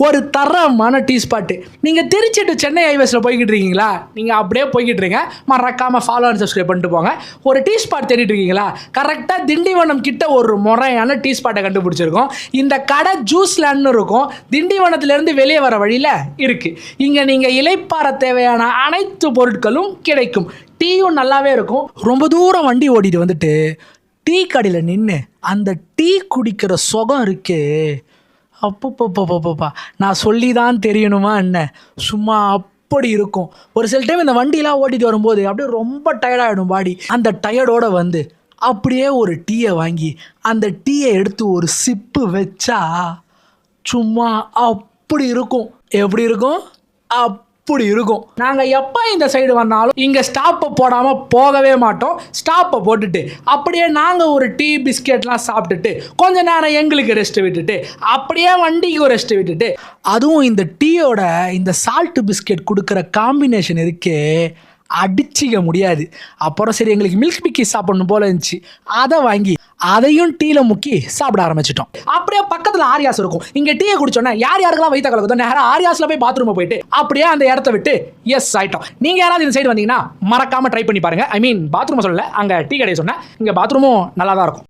ஒரு தரமான tea spot. நீங்கள் திருச்சி டு சென்னை ஹைவேஸில் போய்கிட்டு இருக்கீங்களா? நீங்கள் அப்படியே போய்கிட்டு இருக்கீங்க, மறக்காமல் ஃபாலோ அண்ட் சப்ஸ்கிரைப் பண்ணிட்டு போங்க. ஒரு டீ ஸ்பாட் தேடிட்டு இருக்கீங்களா? கரெக்டாக திண்டிவனம் கிட்ட ஒரு முறையான டீ ஸ்பாட்டை கண்டுபிடிச்சிருக்கோம். இந்த கடை ஜூஸ் லேண்ட்னு இருக்கும், திண்டிவனத்துலேருந்து வெளியே வர வழியில் இருக்குது. இங்கே நீங்கள் இளைப்பாற தேவையான அனைத்து பொருட்களும் கிடைக்கும். டீயும் நல்லாவே இருக்கும். ரொம்ப தூரம் வண்டி ஓடிட்டு வந்துட்டு டீ கடையில் நின்று அந்த டீ குடிக்கிற சுகம் இருக்கே, அப்பப்பப்பப்பப்பா, நான் சொல்லி தான் தெரியணுமா என்ன? சும்மா அப்படி இருக்கும். ஒரு சில டைம் இந்த வண்டியெலாம் ஓட்டிட்டு வரும்போது அப்படியே ரொம்ப டயர்டாகிடும் பாடி. அந்த டயர்டோடு வந்து அப்படியே ஒரு டீயை வாங்கி அந்த டீயை எடுத்து ஒரு சிப்பு வச்சா சும்மா அப்படி இருக்கும். எப்படி இருக்கும்? அப்படி இருக்கும். நாங்கள் எப்போ இந்த சைடு வந்தாலும் இங்கே ஸ்டாப்பை போடாமல் போகவே மாட்டோம். ஸ்டாப்பை போட்டுட்டு அப்படியே நாங்கள் ஒரு டீ பிஸ்கெட்லாம் சாப்பிட்டுட்டு கொஞ்ச நேரம் எங்களுக்கு ரெஸ்ட் விட்டுட்டு அப்படியே வண்டிக்கு ரெஸ்ட் விட்டுட்டு, அதுவும் இந்த டீயோட இந்த சால்ட்டு பிஸ்கெட் கொடுக்குற காம்பினேஷன் இருக்கே, அடிச்சிக்க முடியாது. அப்புறம் சரி, எங்களுக்கு மில்க் பிக்கி சாப்பிடணும் போல இருந்துச்சு, அதை வாங்கி அதையும் டீல முக்கி சாப்பிட ஆரம்பிச்சிட்டோம். அப்படியே பக்கத்தில் ஆரியாஸ் இருக்கும். இங்கே டீயை குடிச்சோன்னா யாருக்கெல்லாம் வயிற்ற கலக்குதோ நேரம் ஆரியாஸில் போய் பாத்ரூமை போயிட்டு அப்படியே அந்த இடத்த விட்டு எஸ் ஆகிட்டோம். நீங்கள் யாராவது இந்த சைடு வந்தீங்கன்னா மறக்காமல் ட்ரை பண்ணி பாருங்க. ஐ மீன் பாத்ரூமை சொல்லல, அங்கே டீ கடையை சொன்னேன். இங்கே பாத்ரூமும் நல்லா தான் இருக்கும்.